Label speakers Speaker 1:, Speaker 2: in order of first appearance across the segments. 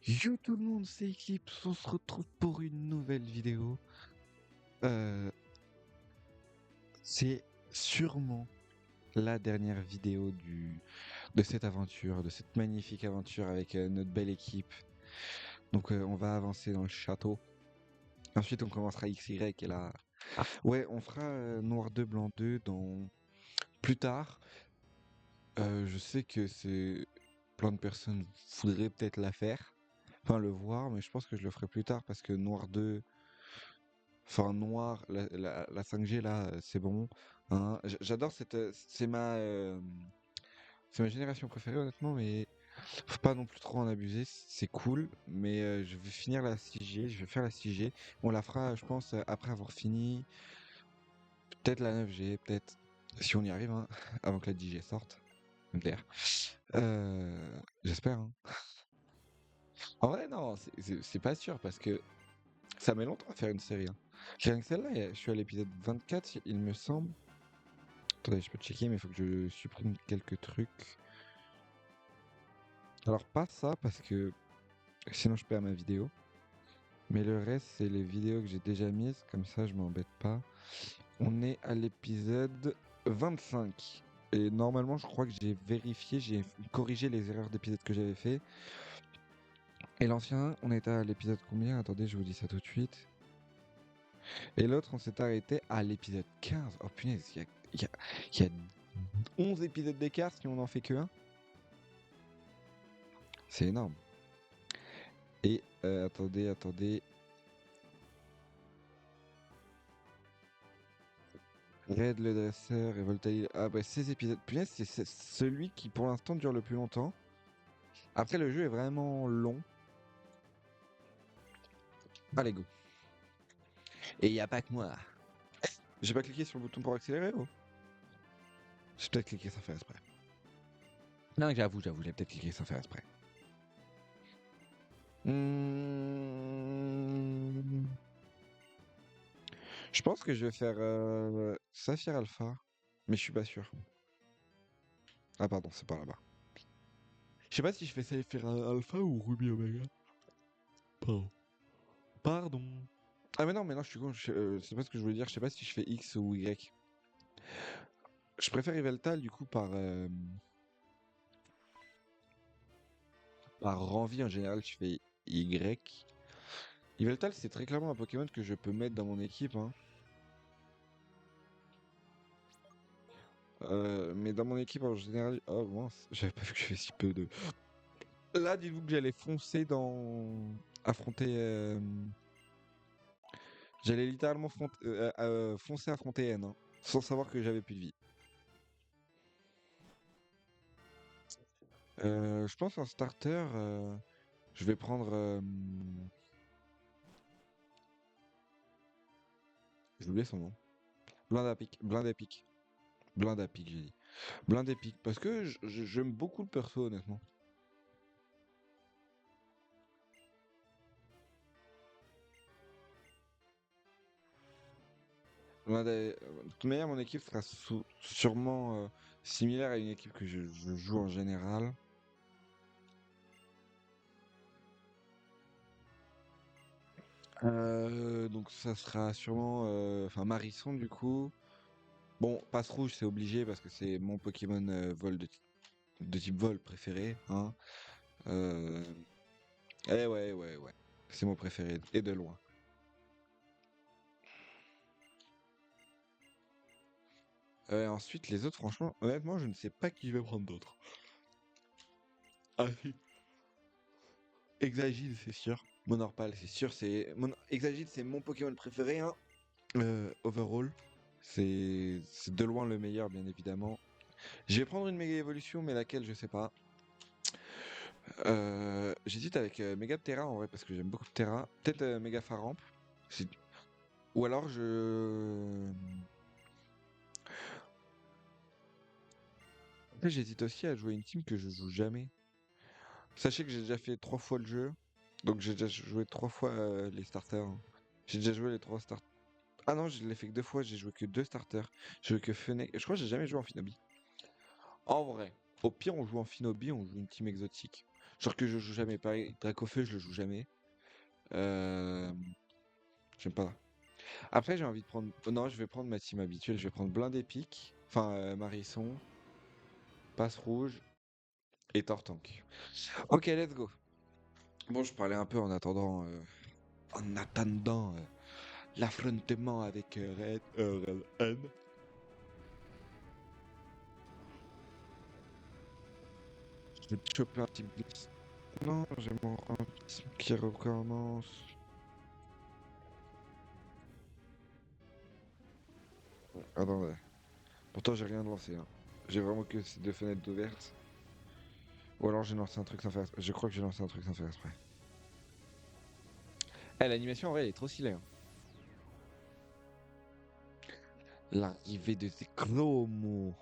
Speaker 1: Yo tout le monde, c'est Eclipse, on se retrouve pour une nouvelle vidéo. Euh, c'est sûrement la dernière vidéo de cette aventure, de cette magnifique aventure avec notre belle équipe. Donc on va avancer dans le château. Ensuite on commencera XY et là... Ouais, on fera Noir 2, Blanc 2 dans... plus tard. Je sais que c'est... plein de personnes voudraient peut-être la faire. Enfin le voir, mais je pense que je le ferai plus tard parce que Noir 2... Enfin, noir, la 5G là, c'est bon. Hein. J'adore cette. C'est ma génération préférée, honnêtement, mais faut pas non plus trop en abuser. C'est cool, mais je vais finir la 6G, je vais faire la 6G. On la fera, je pense, après avoir fini. Peut-être la 9G, peut-être. Si on y arrive, hein, avant que la 10G sorte. MDR. J'espère, hein. En vrai, non, c'est pas sûr parce que ça met longtemps à faire une série. Hein. Rien que celle-là, je suis à l'épisode 24, il me semble. Attendez, je peux checker, mais il faut que je supprime quelques trucs. Alors, pas ça, parce que sinon je perds ma vidéo. Mais le reste, c'est les vidéos que j'ai déjà mises, comme ça je m'embête pas. On est à l'épisode 25. Et normalement, je crois que j'ai vérifié, j'ai corrigé les erreurs d'épisode que j'avais fait. Et l'ancien, on était à l'épisode combien? Attendez, je vous dis ça tout de suite. Et l'autre, on s'est arrêté à l'épisode 15. Oh punaise, il y a 11 épisodes d'écart si on n'en fait que un. C'est énorme. Et attendez. Red le dresseur et Voltaire. Ah bah 16 épisodes. Punaise, c'est celui qui pour l'instant dure le plus longtemps. Après, le jeu est vraiment long. Allez, go. Et il y a pas que moi. J'ai pas cliqué sur le bouton pour accélérer, oh. J'ai peut-être cliqué sans faire exprès. Non, j'avoue, j'ai peut-être cliqué sans faire exprès. Je pense que je vais faire Saphir Alpha, mais je suis pas sûr. Ah pardon, c'est pas là-bas. Je sais pas si je fais Saphir Alpha ou Ruby Omega. Pardon. Pardon. Ah mais non, je suis con, c'est pas ce que je voulais dire, je sais pas si je fais X ou Y. Je préfère Yveltal du coup par envie en général je fais Y. Yveltal c'est très clairement un Pokémon que je peux mettre dans mon équipe hein. Mais dans mon équipe en général... Oh mince, j'avais pas vu que je fais si peu de... Là dites-vous que j'allais foncer dans... affronter... J'allais littéralement foncer affronter N hein, sans savoir que j'avais plus de vie. Je pense en starter, je vais prendre... J'ai oublié son nom. Blind Epic, j'ai dit. Blind Epic, parce que j'aime beaucoup le perso, honnêtement. De toute manière, mon équipe sera sûrement similaire à une équipe que je joue en général. Donc ça sera sûrement... Enfin, Marisson, du coup. Bon, Passe Rouge, c'est obligé, parce que c'est mon Pokémon vol de type vol préféré. Hein. Euh... Ouais. C'est mon préféré, et de loin. Ensuite, les autres, franchement, honnêtement, je ne sais pas qui je vais prendre d'autres. Ah si. Exagile, c'est sûr. Monorpal, c'est sûr. Exagile, c'est mon Pokémon préféré. Hein. Overall, c'est de loin le meilleur, bien évidemment. Je vais prendre une méga évolution, mais laquelle, je sais pas. J'hésite avec Méga Terra en vrai, parce que j'aime beaucoup Terra. Peut-être Méga Faramp. Ou alors je. Après, j'hésite aussi à jouer une team que je joue jamais. Sachez que j'ai déjà fait 3 fois le jeu. Donc j'ai déjà joué 3 fois les starters. Hein. J'ai déjà joué les 3 starters. Ah non, je l'ai fait que 2 fois, j'ai joué que 2 starters. J'ai joué que Fennec. Je crois que j'ai jamais joué en Finobi. En vrai, au pire, on joue en Finobi, on joue une team exotique. Genre que je joue jamais. Pareil, Dracofeu, je le joue jamais. Euh, J'aime pas. Après, j'ai envie de prendre. Non, je vais prendre ma team habituelle. Je vais prendre Blindé Pique. Enfin, Marisson, Passe Rouge et Tortank. Ok, let's go. Bon, je parlais un peu en attendant l'affrontement avec Red N. Je vais te choper un petit blitz. Non, j'ai mon rangisme qui recommence. Attends, pourtant j'ai rien de lancé, hein. J'ai vraiment que ces deux fenêtres ouvertes. Ou alors j'ai lancé un truc sans faire exprès. Je crois que j'ai lancé un truc sans faire exprès. Eh, l'animation en vrai elle est trop stylée, hein. L'arrivée de ces chromos.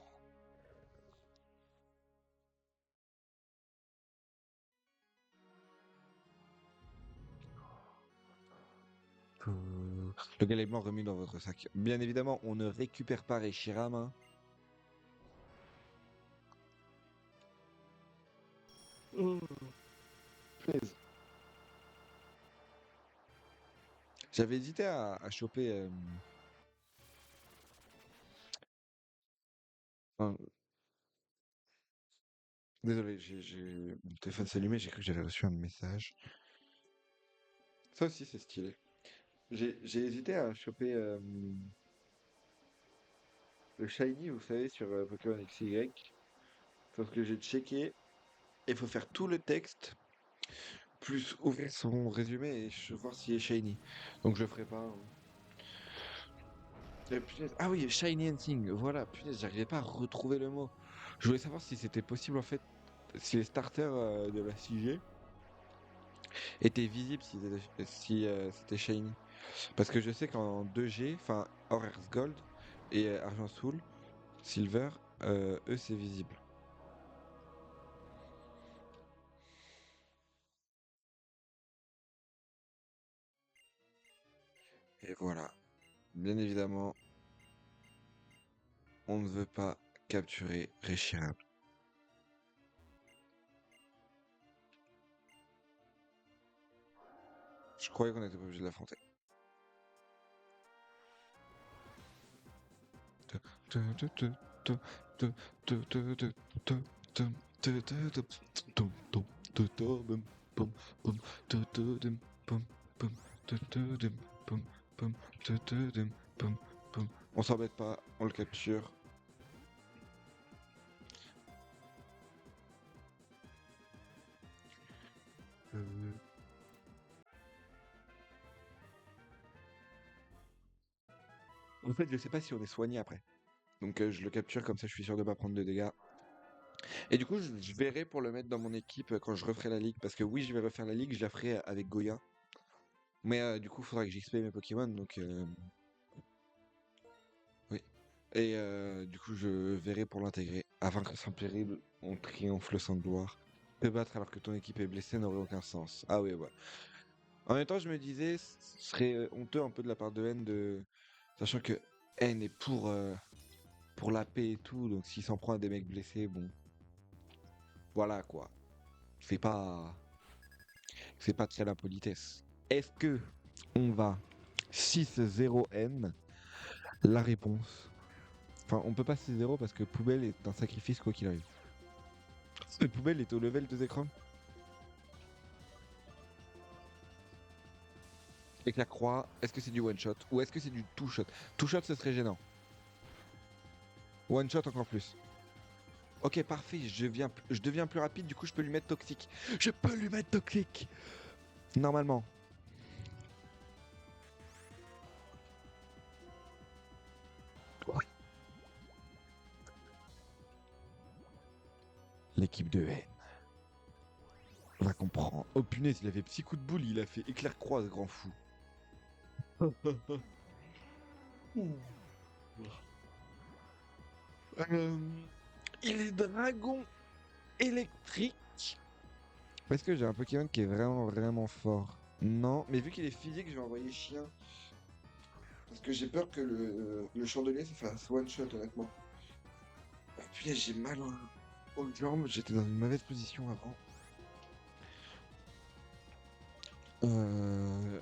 Speaker 1: Le galet blanc remis dans votre sac. Bien évidemment, on ne récupère pas Reshiram, hein. Oh, punaise. J'avais hésité à choper. Enfin, désolé, mon téléphone s'est allumé, j'ai cru que j'avais reçu un message. Ça aussi, c'est stylé. J'ai hésité à choper le Shiny, vous savez, sur Pokémon XY. Sauf que j'ai checké, il faut faire tout le texte, plus ouvrir son résumé et voir s'il est Shiny. Donc je le ferai pas, hein. Punaise. Ah oui, Shiny Hunting, voilà, punaise, j'arrivais pas à retrouver le mot. Je voulais savoir si c'était possible en fait, si les starters de la 6G étaient visibles si c'était Shiny. Parce que je sais qu'en 2G, enfin Horace Gold et Argent Soul, Silver, eux c'est visible. Et voilà. Bien évidemment, on ne veut pas capturer Reshiram. Je croyais qu'on était pas obligé de l'affronter. On s'embête pas, on le capture. En fait, je sais pas si on est soigné après. Donc je le capture comme ça, je suis sûr de pas prendre de dégâts. Et du coup, je verrai pour le mettre dans mon équipe quand je referai la ligue. Parce que oui, je vais refaire la ligue, je la ferai avec Goya. Mais du coup, il faudra que j'XP mes Pokémon. Donc oui. Et du coup, je verrai pour l'intégrer. Avant que sans péril, on triomphe le sang de gloire. Te battre alors que ton équipe est blessée n'aurait aucun sens. Ah oui, ouais. En même temps, je me disais, ce serait honteux un peu de la part de N de. Sachant que N est pour la paix et tout. Donc s'il s'en prend à des mecs blessés, bon. Voilà quoi. C'est pas. C'est pas très la politesse. Est-ce que on va 6-0 N? La réponse. Enfin, on peut pas 6-0 parce que Poubelle est un sacrifice quoi qu'il arrive. Et Poubelle est au level de écran. Et que la croix, est-ce que c'est du one shot ou est-ce que c'est du two shot? Two shot, ce serait gênant. One shot encore plus. Ok, parfait, je deviens plus rapide, du coup je peux lui mettre toxique. Je peux lui mettre toxique. Normalement. Oui. L'équipe de N va comprendre. Oh punaise, il avait petit coup de boule, il a fait éclair croix, ce grand fou. Euh, il est dragon électrique. Est-ce que j'ai un Pokémon qui est vraiment vraiment fort? Non, mais vu qu'il est physique, je vais envoyer chien. Parce que j'ai peur que le chandelier ça fasse one shot honnêtement. Ah, punaise, j'ai mal aux jambes, j'étais dans une mauvaise position avant. Euh...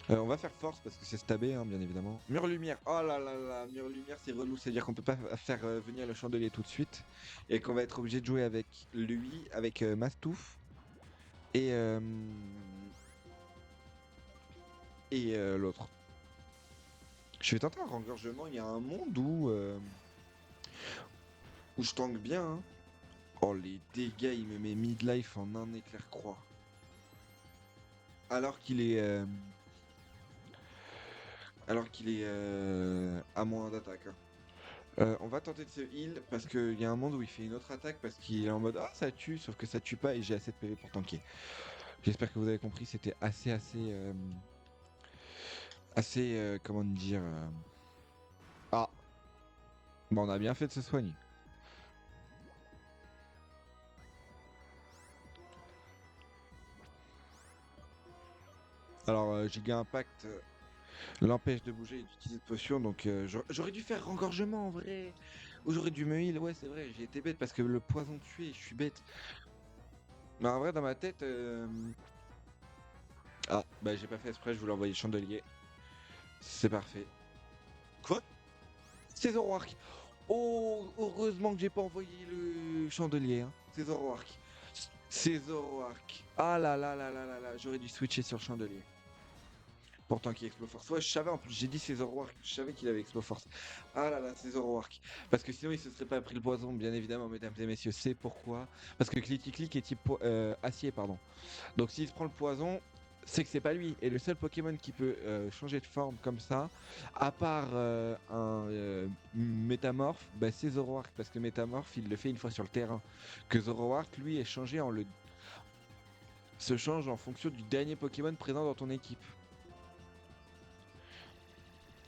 Speaker 1: on va faire force parce que c'est stabé, hein, bien évidemment. Mur lumière, oh là là là, mur lumière c'est relou, c'est-à-dire qu'on peut pas faire venir le chandelier tout de suite et qu'on va être obligé de jouer avec lui, avec Mastouf et, l'autre. Je vais tenter un rengorgement, il y a un monde où je tank bien. Hein. Oh les dégâts, il me met midlife en un éclair croix. Alors qu'il est... à moins d'attaque. Hein. On va tenter de se heal parce qu'il y a un monde où il fait une autre attaque parce qu'il est en mode ah ça tue sauf que ça tue pas et j'ai assez de PV pour tanker. J'espère que vous avez compris, c'était assez comment dire ah bon on a bien fait de se soigner. Alors Giga Impact l'empêche de bouger et d'utiliser de potions donc j'aurais dû faire rengorgement en vrai. Ou j'aurais dû me heal, ouais c'est vrai, j'ai été bête parce que le poison tué, je suis bête. Mais en vrai dans ma tête ah bah j'ai pas fait exprès, je voulais envoyer le chandelier. C'est parfait. Quoi? C'est Zoroark. Oh, heureusement que j'ai pas envoyé le chandelier. Hein. C'est Zoroark. C'est Zoroark. Ah là là là là là là, j'aurais dû switcher sur le chandelier. Pourtant qu'il Explo Force. Ouais, je savais en plus, j'ai dit c'est Zoroark. Je savais qu'il avait Explo Force. Ah là là, c'est Zoroark. Parce que sinon il se serait pas pris le poison, bien évidemment, mesdames et messieurs. C'est pourquoi. Parce que Click est type acier, pardon. Donc s'il se prend le poison, c'est que c'est pas lui. Et le seul Pokémon qui peut changer de forme comme ça, à part un Métamorphe, bah, c'est Zoroark. Parce que Métamorphe, il le fait une fois sur le terrain. Que Zoroark, lui, est changé se change en fonction du dernier Pokémon présent dans ton équipe.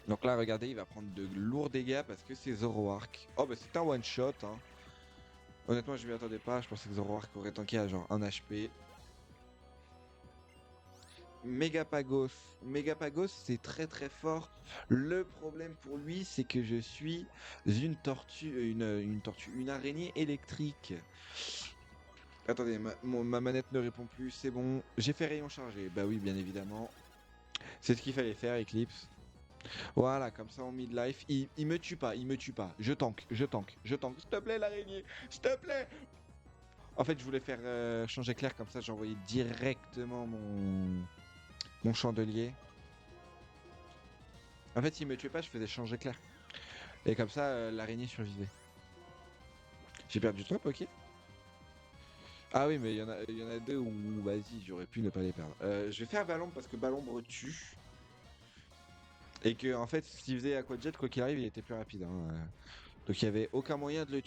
Speaker 1: Donc là, regardez, il va prendre de lourds dégâts parce que c'est Zoroark. Oh, bah c'est un one-shot. Hein. Honnêtement, je m'y attendais pas. Je pensais que Zoroark aurait tanké à genre 1 HP. Megapagos. Megapagos, c'est très très fort. Le problème pour lui, c'est que je suis une tortue, une araignée électrique. Attendez, ma manette ne répond plus, c'est bon. J'ai fait rayon chargé. Bah oui, bien évidemment. C'est ce qu'il fallait faire, Eclipse. Voilà, comme ça en midlife. Il me tue pas, il me tue pas. Je tank, je tank, je tank. S'il te plaît, l'araignée, s'il te plaît. En fait, je voulais faire changer clair, comme ça j'envoyais directement mon chandelier. En fait, s'il me tuait pas, je faisais changer clair. Et comme ça, l'araignée survivait. J'ai perdu trop, ok. Ah oui, mais il y en a deux où, vas-y, j'aurais pu ne pas les perdre. Je vais faire Balombre parce que Balombre tue. Et que, en fait, s'il faisait Aquajet, quoi qu'il arrive, il était plus rapide. Hein. Donc il y avait aucun moyen de le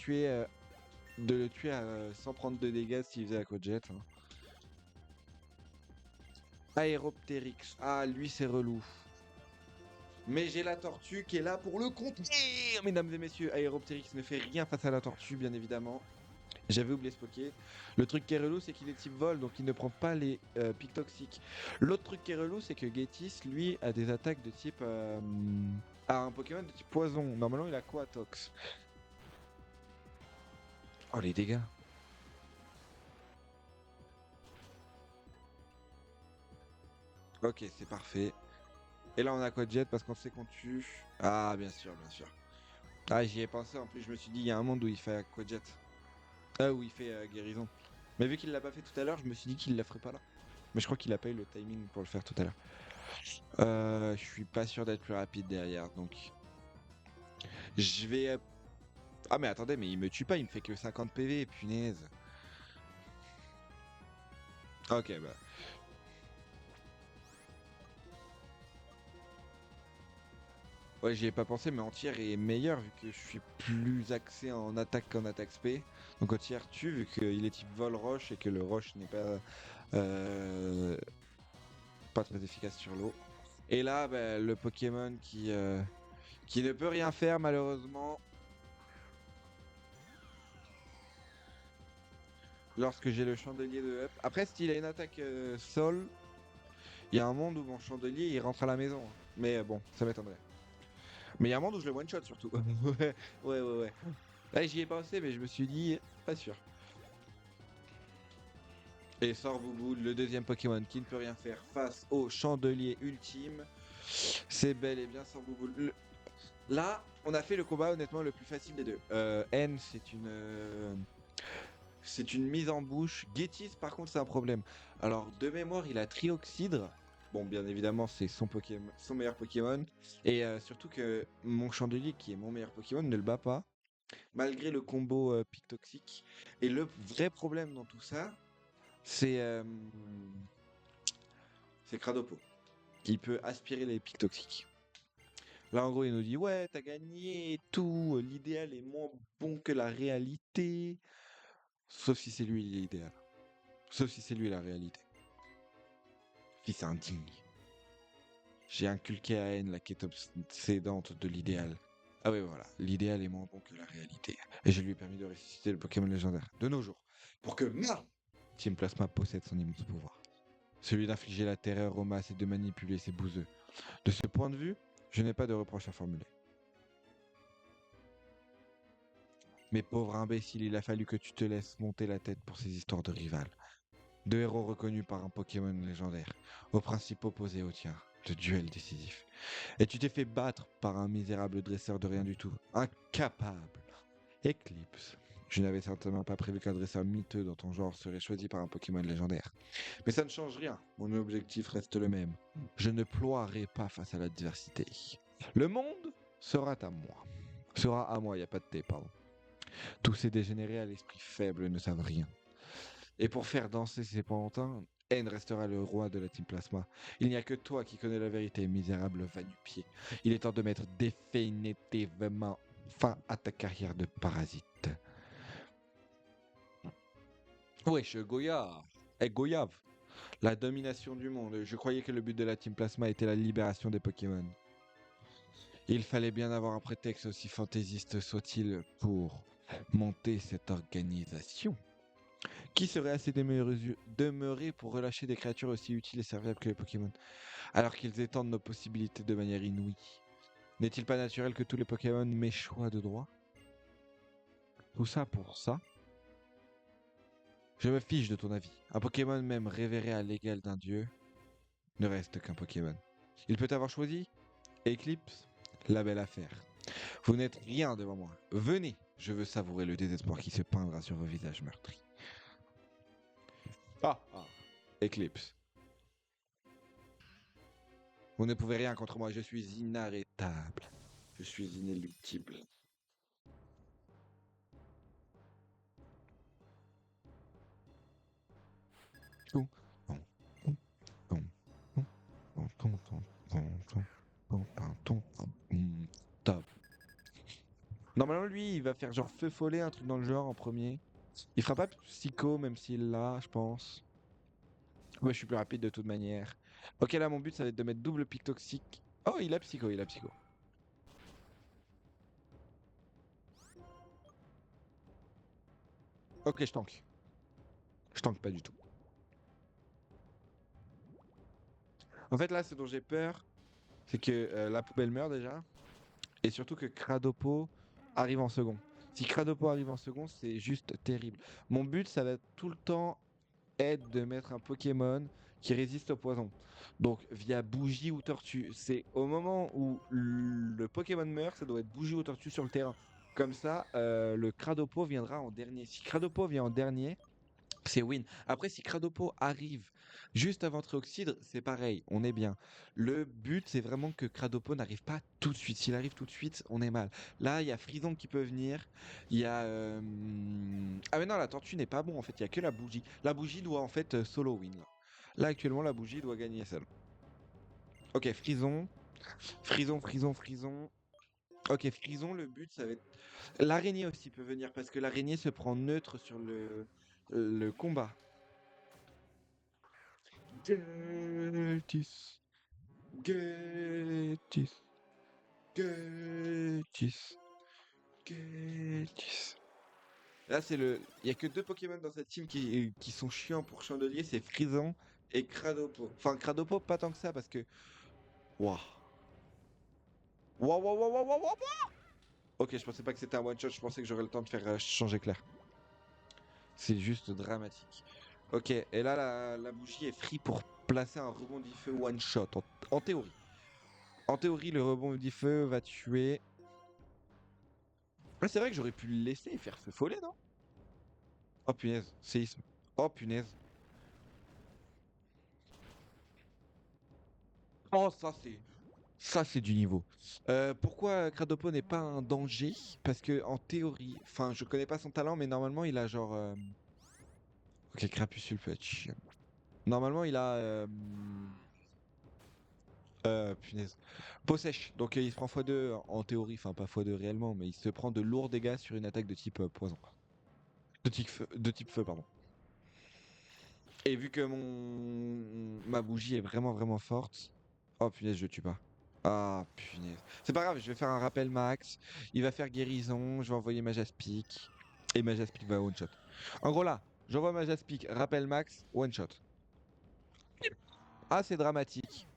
Speaker 1: tuer sans prendre de dégâts s'il faisait Aquajet. Hein. Aéroptérix. Ah, lui, c'est relou. Mais j'ai la tortue qui est là pour le contenir, mesdames et messieurs. Aéroptérix ne fait rien face à la tortue, bien évidemment. J'avais oublié ce Poké. Le truc qui est relou, c'est qu'il est type vol, donc il ne prend pas les pics toxiques. L'autre truc qui est relou, c'est que Gétis, lui, a des attaques de type... a un Pokémon de type poison. Normalement, il a quoi, Tox? Oh, les dégâts. Ok, c'est parfait. Et là, on a quoi de jet parce qu'on sait qu'on tue. Ah, bien sûr, bien sûr. Ah, j'y ai pensé. En plus, je me suis dit, il y a un monde où il fait Aquajet. Ah, où il fait guérison. Mais vu qu'il l'a pas fait tout à l'heure, je me suis dit qu'il la ferait pas là. Mais je crois qu'il a pas eu le timing pour le faire tout à l'heure. Je suis pas sûr d'être plus rapide derrière, donc je vais. Ah mais attendez, mais il me tue pas, il me fait que 50 PV, punaise. Ok, bah. Ouais, j'y ai pas pensé, mais entière est meilleur vu que je suis plus axé en attaque qu'en attaque spé. Donc entière tue vu qu'il est type vol roche et que le roche n'est euh, pas très efficace sur l'eau. Et là, bah, le Pokémon qui ne peut rien faire malheureusement. Lorsque j'ai le chandelier de up. Après, s'il a une attaque sol, il y a un monde où mon chandelier il rentre à la maison. Mais bon, ça m'étonnerait. Mais il y a un monde où je le one shot surtout. Ouais, ouais, ouais, ouais. Là, j'y ai pensé, mais je me suis dit, pas sûr. Et sort Bouboule, le deuxième Pokémon qui ne peut rien faire face au chandelier ultime. C'est bel et bien sort Bouboule. Là, on a fait le combat honnêtement le plus facile des deux. N, c'est une mise en bouche. Getis, par contre, c'est un problème. Alors, de mémoire, il a Trioxydre. Bon, bien évidemment, c'est son meilleur Pokémon. Et surtout que mon Chandelier, qui est mon meilleur Pokémon, ne le bat pas, malgré le combo pic toxique. Et le vrai problème dans tout ça, c'est Cradopo. Il peut aspirer les pics toxiques. Là, en gros, il nous dit ouais, t'as gagné et tout. L'idéal est moins bon que la réalité. Sauf si c'est lui l'idéal. Sauf si c'est lui la réalité. Fils indigne. J'ai inculqué à haine la quête obsédante de l'idéal. Ah oui, voilà. L'idéal est moins bon que la réalité. Et je lui ai permis de ressusciter le Pokémon légendaire de nos jours. Pour que ma Team Plasma possède son immense pouvoir. Celui d'infliger la terreur aux masses et de manipuler ses bouseux. De ce point de vue, je n'ai pas de reproche à formuler. Mais pauvre imbécile, il a fallu que tu te laisses monter la tête pour ces histoires de rival. Deux héros reconnus par un Pokémon légendaire, aux principes opposés au tien, de duel décisif. Et tu t'es fait battre par un misérable dresseur de rien du tout, incapable. Eclipse. Je n'avais certainement pas prévu qu'un dresseur miteux dans ton genre serait choisi par un Pokémon légendaire. Mais ça ne change rien, mon objectif reste le même. Je ne ploierai pas face à l'adversité. Le monde sera à moi. Sera à moi, il n'y a pas de thé, pardon. Tous ces dégénérés à l'esprit faible ne savent rien. Et pour faire danser ces pantins, N restera le roi de la Team Plasma. Il n'y a que toi qui connais la vérité, misérable va-nu-pied. Il est temps de mettre définitivement fin à ta carrière de parasite. Wesh, Goya. Goyave. La domination du monde. Je croyais que le but de la Team Plasma était la libération des Pokémon. Il fallait bien avoir un prétexte aussi fantaisiste soit-il pour monter cette organisation. Qui serait assez demeuré pour relâcher des créatures aussi utiles et serviables que les Pokémon, alors qu'ils étendent nos possibilités de manière inouïe? N'est-il pas naturel que tous les Pokémon m'aient choix de droit? Tout ça pour ça? Je me fiche de ton avis. Un Pokémon même révéré à l'égal d'un dieu ne reste qu'un Pokémon. Il peut avoir choisi? Eclipse? La belle affaire. Vous n'êtes rien devant moi. Venez, je veux savourer le désespoir qui se peindra sur vos visages meurtris. Ah ah. Eclipse. Vous ne pouvez rien contre moi, je suis inarrêtable. Je suis inéluctible. Top. Normalement, lui, il va faire genre feu follet, un truc dans le genre en premier. Il fera pas psycho, même s'il l'a, je pense. Ouais, je suis plus rapide de toute manière. Ok, là, mon but, ça va être de mettre double pic toxique. Oh, il a psycho, il a psycho. Ok, je tank. Je tank pas du tout. En fait, là, ce dont j'ai peur, c'est que la poubelle meurt déjà. Et surtout que Cradopo arrive en second. Si Cradopo arrive en second, c'est juste terrible. Mon but, ça va tout le temps être de mettre un Pokémon qui résiste au poison. Donc via bougie ou tortue. C'est au moment où le Pokémon meurt, ça doit être bougie ou tortue sur le terrain. Comme ça, le Cradopo viendra en dernier. Si Cradopo vient en dernier, c'est win. Après, si Cradopo arrive juste avant Trioxydre, c'est pareil, on est bien. Le but, c'est vraiment que Cradopo n'arrive pas tout de suite. S'il arrive tout de suite, on est mal. Là, il y a Frison qui peut venir. Il y a. Ah, mais non, la tortue n'est pas bon en fait, il y a que la bougie. La bougie doit en fait solo win. Là, actuellement, la bougie doit gagner seule. Ok, Frison. Frison, Frison, Frison. Ok, Frison, le but, ça va être. L'araignée aussi peut venir parce que l'araignée se prend neutre sur le combat. Getis. Getis. Getis. Getis. Là, c'est le. Il y a que deux Pokémon dans cette team qui sont chiants pour Chandelier, c'est Frison et Cradopo. Enfin, Cradopo, pas tant que ça parce que. Waouh. Waouh, waouh, waouh, waouh, waouh, waouh. Ok, je pensais pas que c'était un one shot, je pensais que j'aurais le temps de faire changer clair. C'est juste dramatique. Ok, et là la bougie est free pour placer un rebondis-feu one shot, en théorie. En théorie, le rebondis-feu va tuer. Ah, c'est vrai que j'aurais pu le laisser et faire feu follet, non? Oh punaise, séisme. Oh punaise. Oh, ça c'est du niveau. Pourquoi Kradopo n'est pas un danger? Parce que en théorie, enfin je connais pas son talent, mais normalement il a genre. Ok, Crapuscule peut être chiant. Normalement il a. Punaise. Peau sèche. Donc il se prend x2 en théorie, enfin pas x2 réellement, mais il se prend de lourds dégâts sur une attaque de type poison. De type feu, pardon. Et vu que ma bougie est vraiment vraiment forte. Oh punaise, je le tue pas. Ah punaise. C'est pas grave, je vais faire un rappel max. Il va faire guérison, je vais envoyer Majaspic. Et Majaspic va one shot. En gros là, j'envoie Majaspic, rappel max, one shot. Ah, c'est dramatique.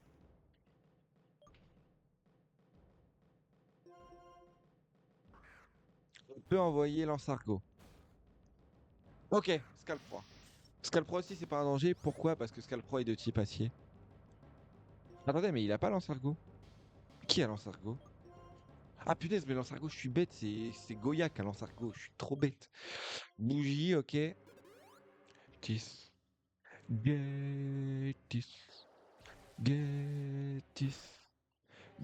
Speaker 1: On peut envoyer Lance-Argot. Ok, Scalp-Proie. Scalp-Proie aussi, c'est pas un danger. Pourquoi? Parce que Scalp-Proie est de type acier. Attendez, mais il a pas Lance-Argot. Qui a Lance-Argot? Ah punaise, mais Lance-Argot, je suis bête. C'est Goya qui a Lance-Argot. Je suis trop bête. Bougie, ok. 10. Get this. Get this.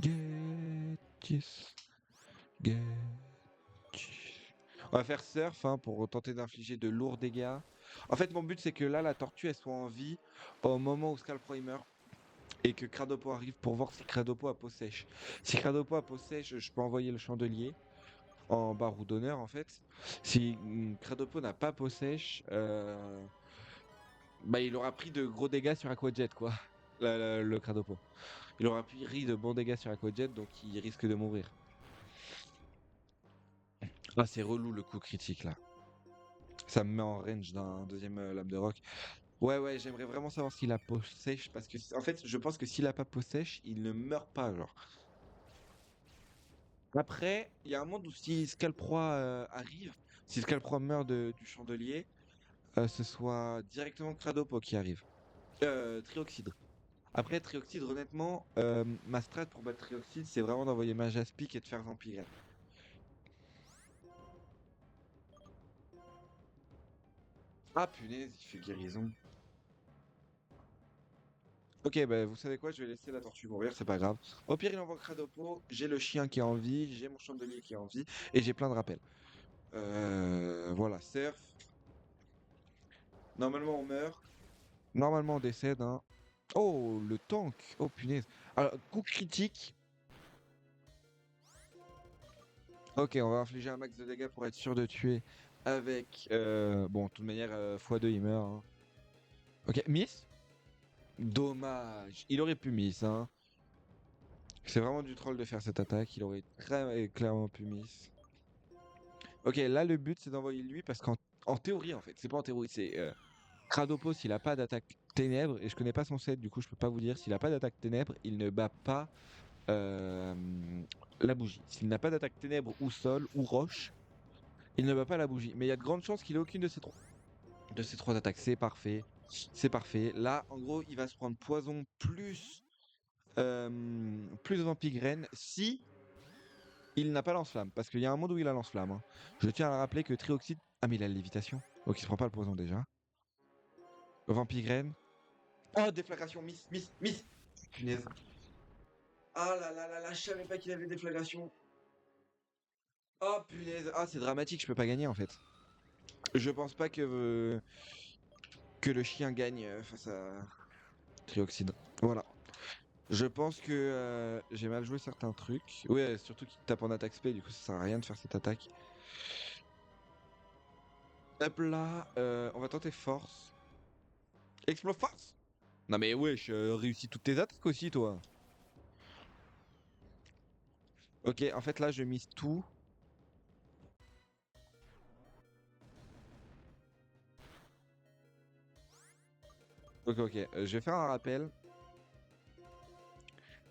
Speaker 1: Get this. Get this. On va faire surf hein, pour tenter d'infliger de lourds dégâts. En fait, mon but c'est que là, la tortue elle soit en vie au moment où Scalpro meurt et que Kradopo arrive pour voir si Kradopo a peau sèche. Si Kradopo a peau sèche, je peux envoyer le chandelier en barre ou d'honneur en fait. Si Kradopo n'a pas peau sèche, bah, il aura pris de gros dégâts sur Aquajet quoi. Le Kradopo. Il aura pris de bons dégâts sur Aquajet donc il risque de mourir. Ah, c'est relou le coup critique là. Ça me met en range d'un deuxième lame de roc. Ouais, ouais, j'aimerais vraiment savoir s'il a peau sèche parce que, en fait, je pense que s'il a pas peau sèche, il ne meurt pas, genre. Après, il y a un monde où si Scalproie arrive, si Scalproie meurt du chandelier, ce soit directement Kradopo qui arrive. Trioxyde. Après, Trioxyde, honnêtement, ma strat pour battre Trioxyde, c'est vraiment d'envoyer Majaspic et de faire Vampire. Ah punaise, il fait guérison. Ok, bah vous savez quoi, je vais laisser la tortue mourir, c'est pas grave. Au pire, il envoie Kradopo, j'ai le chien qui est en vie, j'ai mon chandelier qui est en vie, et j'ai plein de rappels. Voilà, surf. Normalement, on meurt. Normalement, on décède, hein. Oh, le tank! Oh, punaise. Alors, coup critique. Ok, on va infliger un max de dégâts pour être sûr de tuer avec... bon, de toute manière, x2, il meurt, hein. Ok, miss? Dommage. Il aurait pu miss, hein. C'est vraiment du troll de faire cette attaque. Il aurait très clairement pu miss. Ok, là le but c'est d'envoyer lui parce qu'en théorie en fait, c'est pas en théorie, c'est Kradopo s'il a pas d'attaque ténèbres, et je connais pas son set du coup je peux pas vous dire, s'il a pas d'attaque ténèbres, il ne bat pas euh, la bougie. S'il n'a pas d'attaque ténèbres ou sol ou roche, il ne bat pas la bougie. Mais il y a de grandes chances qu'il ait aucune de ces trois attaques. C'est parfait. C'est parfait. Là en gros il va se prendre poison plus vampigraine si il n'a pas lance-flamme, parce qu'il y a un monde où il a lance-flamme, hein. Je tiens à le rappeler que Trioxyde... Ah mais il a la lévitation. Donc il se prend pas le poison déjà. Vampigraine. Oh, déflagration, miss, miss, miss. Punaise. Ah là là là là, je savais pas qu'il avait déflagration. Oh punaise. Ah, c'est dramatique, je peux pas gagner en fait. Je pense pas que le chien gagne face à Trioxyde. Voilà. Je pense que j'ai mal joué certains trucs. Ouais, surtout qu'il tape en attaque spé, du coup ça sert à rien de faire cette attaque. Hop là, on va tenter force. Explode force. Non mais wesh, réussis toutes tes attaques aussi toi. Ok, en fait là je mise tout. Ok, ok, je vais faire un rappel.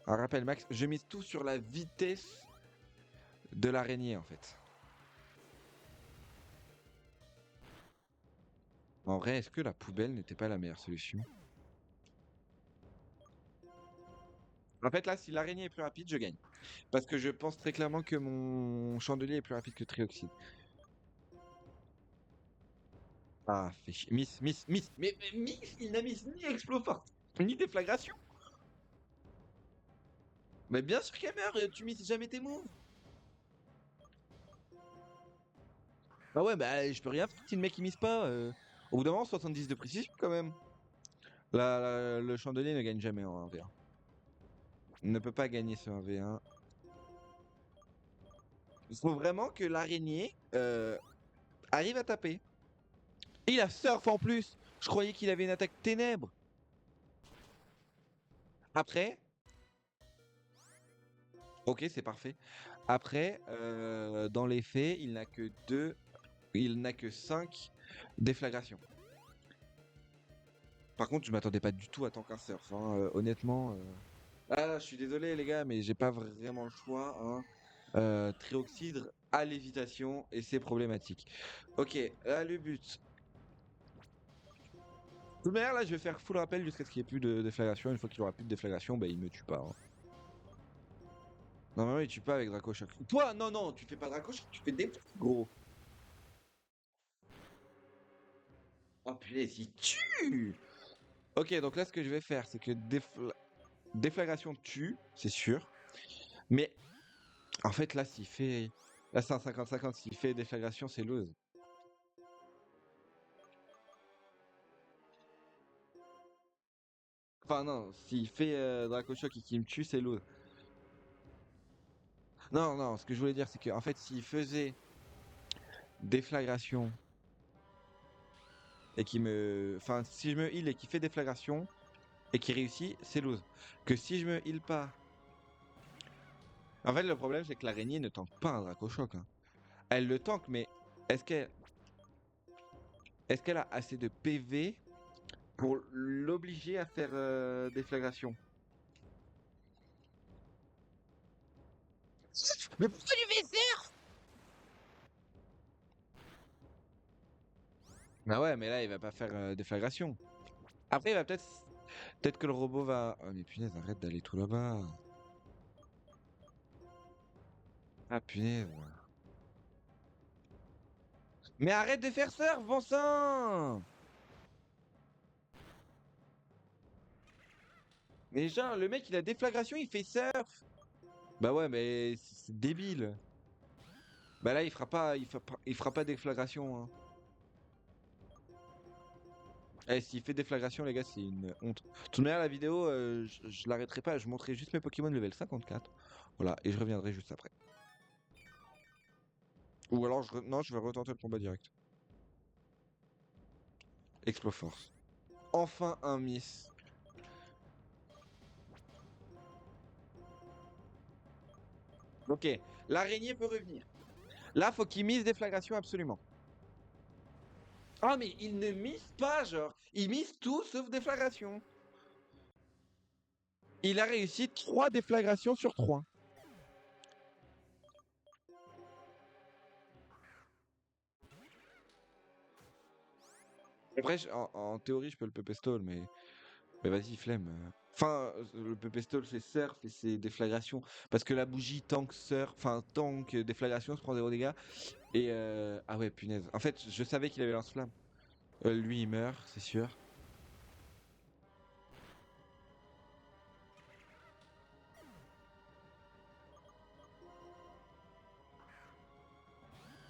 Speaker 1: Un rappel max. Je mise tout sur la vitesse de l'araignée en fait. En vrai, est-ce que la poubelle n'était pas la meilleure solution? En fait, là, si l'araignée est plus rapide, je gagne. Parce que je pense très clairement que mon chandelier est plus rapide que Trioxyde. Ah, fait chier. Miss. Mais Miss, il n'a mis ni Exploforce, ni déflagration. Mais bien sûr qu'elle meurt, tu misses jamais tes moves. Ah ouais, bah je peux rien faire si le mec il mise pas. Au bout d'un moment, 70 de précision quand même. Le chandelier ne gagne jamais en 1v1. Il ne peut pas gagner ce 1v1. Il faut vraiment que l'araignée arrive à taper. Et il a surf en plus. Je croyais qu'il avait une attaque ténèbres. Après, ok, c'est parfait. Après, dans les faits, il n'a que 5 déflagrations. Par contre, je m'attendais pas du tout à tant qu'un surf, hein, honnêtement. Ah, je suis désolé les gars, mais j'ai pas vraiment le choix, hein. Trioxydre à lévitation et c'est problématique. Ok, là le but. De toute manière, là je vais faire full rappel jusqu'à ce qu'il n'y ait plus de déflagration. Une fois qu'il aura plus de déflagration, bah il me tue pas, hein. Normalement il tue pas avec Dracochoc. Toi, non, non, tu fais pas Dracochoc, tu fais des trucs, gros. Oh punaise, il tue! Ok, donc là ce que je vais faire, c'est que déflagration tue, c'est sûr. Mais en fait là s'il fait. Là c'est un 50-50, s'il fait déflagration, c'est lose. Enfin non, s'il fait Dracochoc et qu'il me tue, c'est lose. Non, non, ce que je voulais dire, c'est que en fait, s'il faisait déflagration et qu'il me. Enfin, si je me heal et qu'il fait déflagration et qu'il réussit, c'est lose. Que si je me heal pas. En fait, le problème, c'est que l'araignée ne tank pas un Dracochoc, hein. Elle le tank, mais est-ce qu'elle est-ce qu'elle a assez de PV pour l'obliger à faire déflagration? Mais pourquoi tu fais ça? Bah ouais, mais là, il va pas faire déflagration. Après, il va peut-être que le robot va. Oh, mais punaise, arrête d'aller tout là-bas. Ah, punaise. Mais arrête de faire surf, bon sang! Mais genre, le mec, il a déflagration, il fait surf. Bah ouais, mais c'est débile. Bah là, il fera pas déflagration, hein. Eh, s'il fait déflagration, les gars, c'est une honte. De toute manière, la vidéo, je l'arrêterai pas, je montrerai juste mes Pokémon level 54. Voilà, et je reviendrai juste après. Ou alors, non, je vais retenter le combat direct. Exploforce. Enfin un miss. Ok, l'araignée peut revenir. Là, faut qu'il mise déflagration absolument. Ah, mais il ne mise pas, genre. Il mise tout sauf déflagration. Il a réussi 3 déflagrations sur 3. Après, en théorie, je peux le pepestall, mais vas-y, flemme. Enfin, le pepestall, c'est surf et c'est déflagration. Parce que la bougie tank surf, enfin, tank déflagration, se prend 0 dégâts. Et ah ouais, punaise. En fait, je savais qu'il avait lance-flamme. Lui, il meurt, c'est sûr.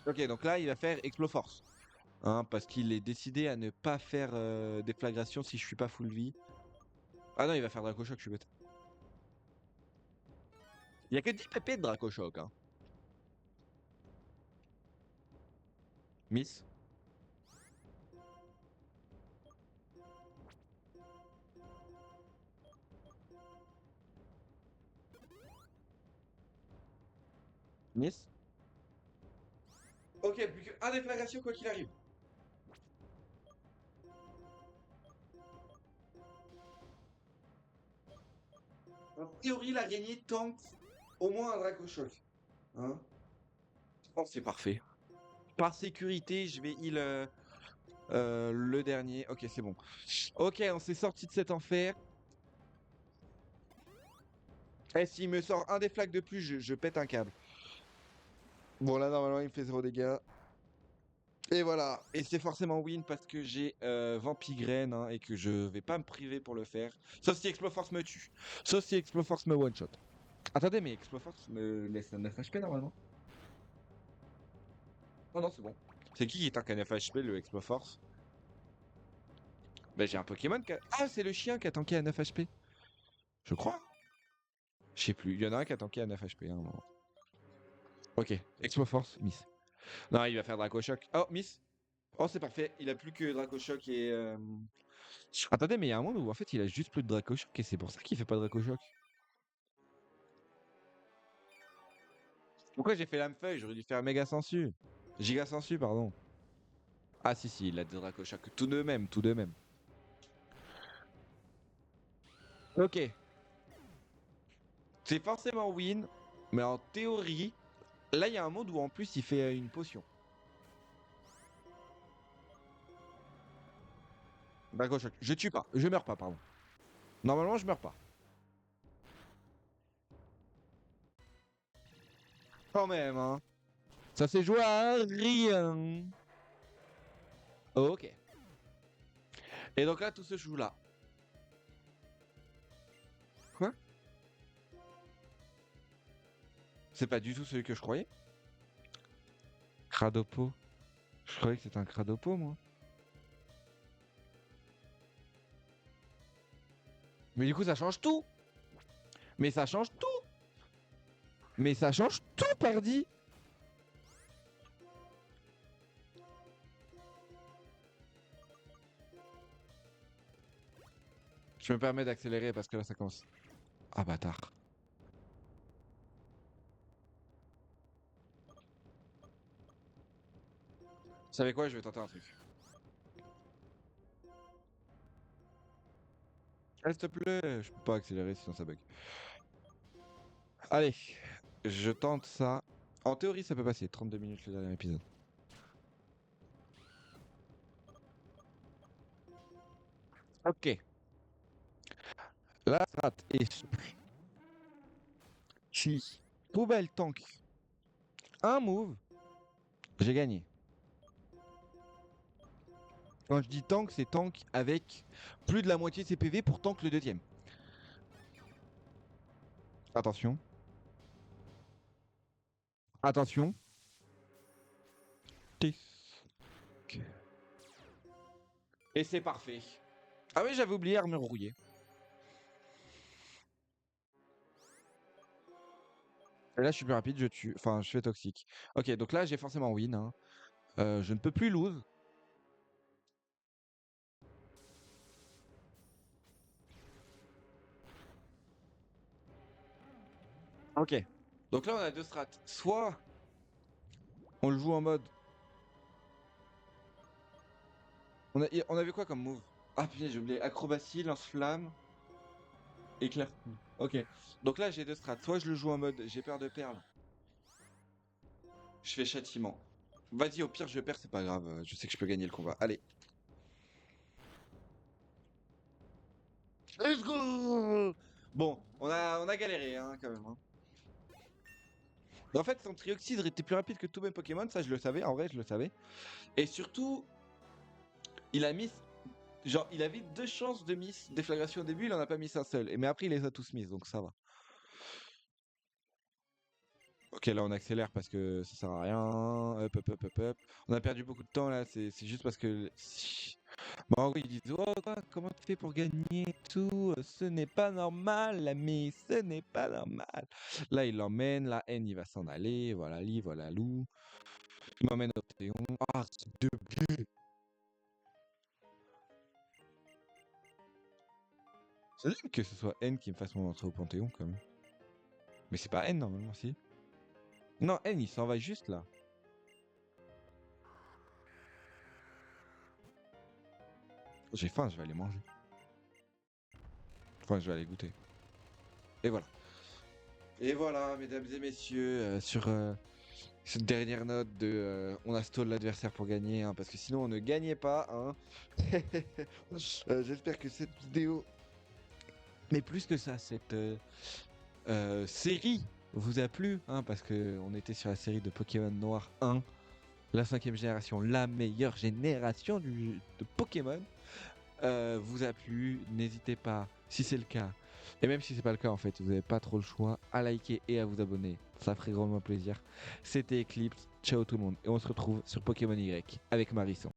Speaker 1: Ok, donc là, il va faire Exploforce. Hein, parce qu'il est décidé à ne pas faire déflagration si je suis pas full vie. Ah non, il va faire Dracochoc, je suis bête. Il y a que 10 pp de Dracochoc, hein. Miss. Miss. Ok, plus que un déflagration quoi qu'il arrive. En théorie, la gagné tank au moins un Dracochoc. Hein. Je pense que c'est parfait. Par sécurité, je vais heal. Le dernier. Ok, c'est bon. Ok, on s'est sorti de cet enfer. Et s'il me sort un des flaques de plus, je pète un câble. Bon, là, normalement, il me fait 0 dégâts. Et voilà. Et c'est forcément win parce que j'ai Vampigraine hein, et que je vais pas me priver pour le faire. Sauf si Exploforce me tue. Sauf si Exploforce me one-shot. Attendez, mais Exploforce me laisse un 9 HP normalement. Oh non, c'est bon. C'est qui tank un 9 HP, le Exploforce? Bah, j'ai un Pokémon qui a... Ah, c'est le chien qui a tanké à 9 HP. Je crois. Je sais plus. Il y en a un qui a tanké à 9 HP. Hein, non. Ok. Exploforce, miss. Non, il va faire Draco-Shock. Oh, miss. Oh, c'est parfait. Il a plus que Draco-Shock et... Attendez, mais il y a un monde où en fait il a juste plus de Draco-Shock et c'est pour ça qu'il fait pas de Draco-Shock. Pourquoi j'ai fait Lame-Feuille? J'aurais dû faire Méga Sensu. Giga Sensu, pardon. Ah si, si, il a des Draco-Shock. Tout de même, tout de même. Ok. C'est forcément win, mais en théorie, là il y a un monde où en plus il fait une potion. Draco-Shock. Je tue pas. Je meurs pas, pardon. Normalement, je meurs pas. Quand même, hein. Ça s'est joué à rien. Ok. Et donc là, tout se joue là. Quoi? C'est pas du tout celui que je croyais. Cradopo. Je croyais que c'était un Cradopo, moi. Mais du coup, ça change tout. Mais ça change tout. Mais ça change tout, pardi. Je me permets d'accélérer parce que là, ça commence. Ah, bâtard. Vous savez quoi? Je vais tenter un truc. Ah, s'il te plaît. Je peux pas accélérer sinon ça bug. Allez. Je tente ça. En théorie, ça peut passer. 32 minutes le dernier épisode. Ok. La strat est si poubelle tank un move, j'ai gagné. Quand je dis tank, c'est tank avec plus de la moitié de ses PV pour tank le deuxième. Attention. Attention. Tic. Et c'est parfait. Ah oui, j'avais oublié armure rouillée. Et là, je suis plus rapide, je tue. Enfin, je fais toxique. Ok, donc là, j'ai forcément win. Hein. Je ne peux plus lose. Ok. Donc là, on a deux strats. Soit on le joue en mode. On avait quoi comme move? Ah putain, j'ai oublié. Acrobatie, lance-flamme, éclair. Ok. Donc là, j'ai deux strats. Soit je le joue en mode j'ai peur de perdre. Je fais châtiment. Vas-y, au pire, je perds, c'est pas grave. Je sais que je peux gagner le combat. Allez. Let's go! Bon, on a galéré, hein, quand même. Hein. En fait, son trioxydre était plus rapide que tous mes Pokémon, ça je le savais, en vrai je le savais. Et surtout, il a mis. Genre, il avait deux chances de miss déflagration au début, il en a pas mis un seul. Mais après, il les a tous mis, donc ça va. Ok, là on accélère parce que ça sert à rien. Hop, hop, hop, hop, hop. On a perdu beaucoup de temps là, c'est juste parce que. Bon, en gros, ils disent oh, quoi, comment tu fais pour gagner tout? Ce n'est pas normal, l'ami, ce n'est pas normal. Là, il l'emmène, la haine, il va s'en aller. Voilà, Li, voilà, Lou. Il m'emmène au Théon. Ah, c'est deux buts. C'est dingue que ce soit N qui me fasse mon entrée au Panthéon quand même. Mais c'est pas N normalement, si. Non, N il s'en va juste là. J'ai faim, je vais aller manger. Enfin, je vais aller goûter. Et voilà. Et voilà, mesdames et messieurs, sur cette dernière note de on a stall l'adversaire pour gagner, hein, parce que sinon on ne gagnait pas. Hein. J'espère que cette vidéo, mais plus que ça, cette série vous a plu, hein, parce que on était sur la série de Pokémon Noir 1, la 5e génération, la meilleure génération de Pokémon. Vous a plu, n'hésitez pas, si c'est le cas, et même si c'est pas le cas en fait, vous n'avez pas trop le choix, à liker et à vous abonner, ça ferait grandement plaisir. C'était Eclipse, ciao tout le monde, et on se retrouve sur Pokémon Y avec Marisson.